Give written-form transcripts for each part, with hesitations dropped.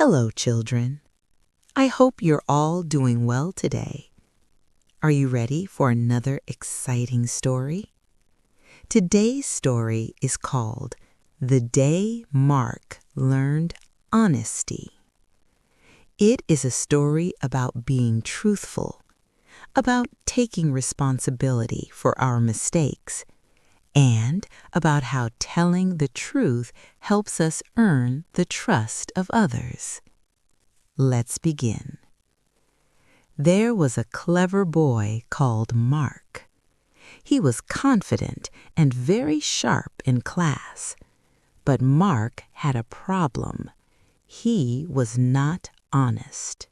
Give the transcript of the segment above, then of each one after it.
Hello, children. I hope you're all doing well today. Are you ready for another exciting story? Today's story is called The Day Mark Learned Honesty. It is a story about being truthful, about taking responsibility for our mistakes, and about how telling the truth helps us earn the trust of others. Let's begin. There was a clever boy called Mark. He was confident and very sharp in class. But Mark had a problem. He was not honest.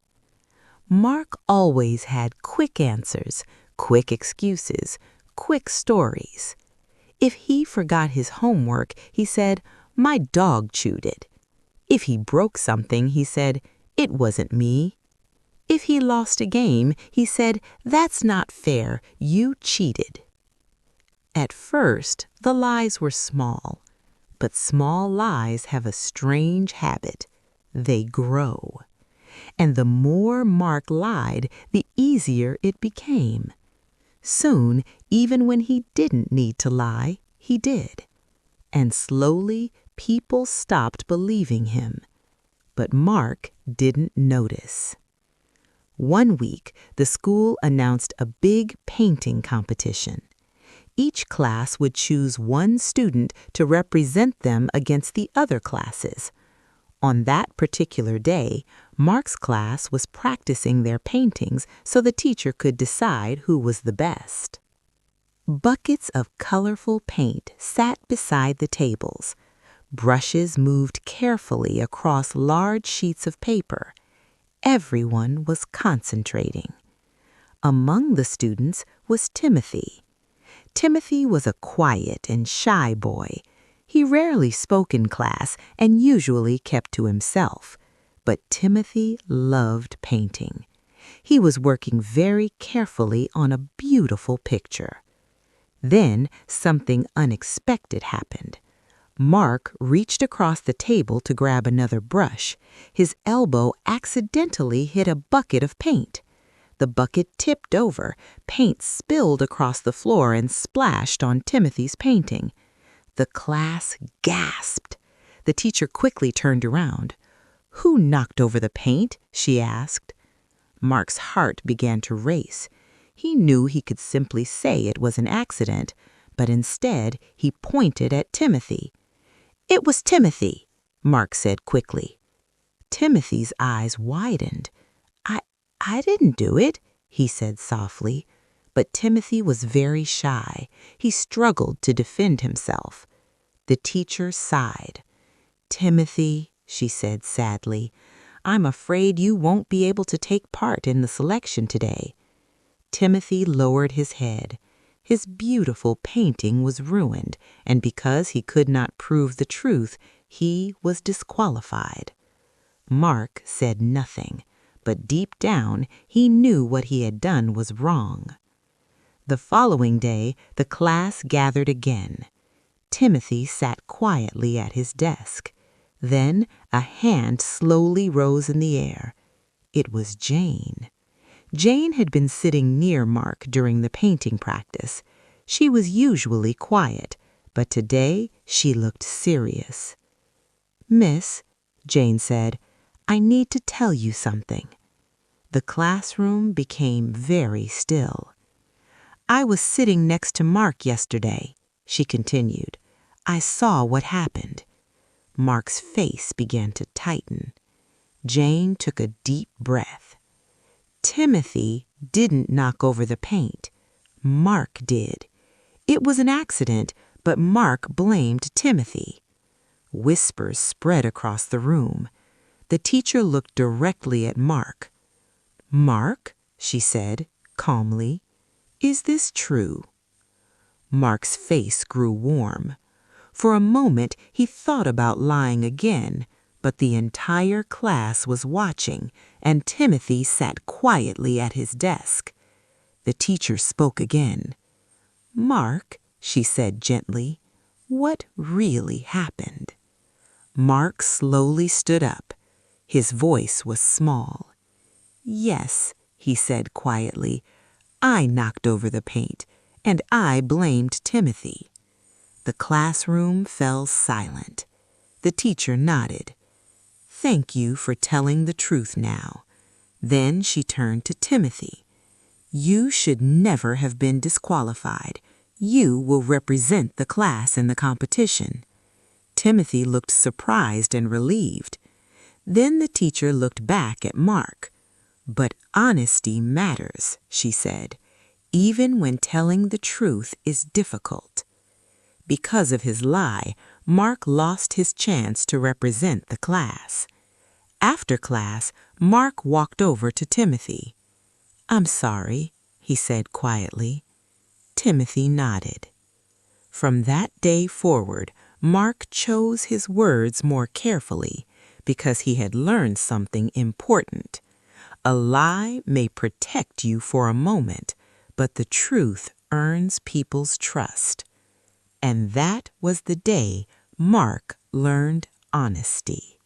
Mark always had quick answers, quick excuses, quick stories. If he forgot his homework, he said, "My dog chewed it." If he broke something, he said, "It wasn't me." If he lost a game, he said, "That's not fair, you cheated." At first, the lies were small, but small lies have a strange habit. They grow. And the more Mark lied, the easier it became. Soon, even when he didn't need to lie, he did. And slowly, people stopped believing him. But Mark didn't notice. One week, the school announced a big painting competition. Each class would choose one student to represent them against the other classes. On that particular day, Mark's class was practicing their paintings so the teacher could decide who was the best. Buckets of colorful paint sat beside the tables. Brushes moved carefully across large sheets of paper. Everyone was concentrating. Among the students was Timothy. Timothy was a quiet and shy boy. He rarely spoke in class and usually kept to himself. But Timothy loved painting. He was working very carefully on a beautiful picture. Then something unexpected happened. Mark reached across the table to grab another brush. His elbow accidentally hit a bucket of paint. The bucket tipped over. Paint spilled across the floor and splashed on Timothy's painting. The class gasped. The teacher quickly turned around. "Who knocked over the paint?" she asked. Mark's heart began to race. He knew he could simply say it was an accident, but instead he pointed at Timothy. "It was Timothy," Mark said quickly. Timothy's eyes widened. I didn't do it," he said softly. But Timothy was very shy. He struggled to defend himself. The teacher sighed. "Timothy," she said sadly, "I'm afraid you won't be able to take part in the selection today." Timothy lowered his head. His beautiful painting was ruined, and because he could not prove the truth, he was disqualified. Mark said nothing, but deep down he knew what he had done was wrong. The following day, the class gathered again. Timothy sat quietly at his desk. Then a hand slowly rose in the air. It was Jane. Jane had been sitting near Mark during the painting practice. She was usually quiet, but today she looked serious. "Miss," Jane said, "I need to tell you something." The classroom became very still. "I was sitting next to Mark yesterday," she continued. "I saw what happened." Mark's face began to tighten. Jane took a deep breath. Timothy didn't knock over the paint. Mark did. It was an accident, but Mark blamed Timothy. Whispers spread across the room. The teacher looked directly at Mark. "Mark," she said calmly, "is this true?" Mark's face grew warm. For a moment he thought about lying again, but the entire class was watching, and Timothy sat quietly at his desk. The teacher spoke again. "Mark," she said gently, "what really happened?" Mark slowly stood up. His voice was small. "Yes," he said quietly, "I knocked over the paint, and I blamed Timothy." The classroom fell silent. The teacher nodded. "Thank you for telling the truth now." Then she turned to Timothy. "You should never have been disqualified. You will represent the class in the competition." Timothy looked surprised and relieved. Then the teacher looked back at Mark. "But honesty matters," she said, "even when telling the truth is difficult." Because of his lie, Mark lost his chance to represent the class. After class, Mark walked over to Timothy. "I'm sorry," he said quietly. Timothy nodded. From that day forward, Mark chose his words more carefully because he had learned something important. A lie may protect you for a moment, but the truth earns people's trust. And that was the day Mark learned honesty.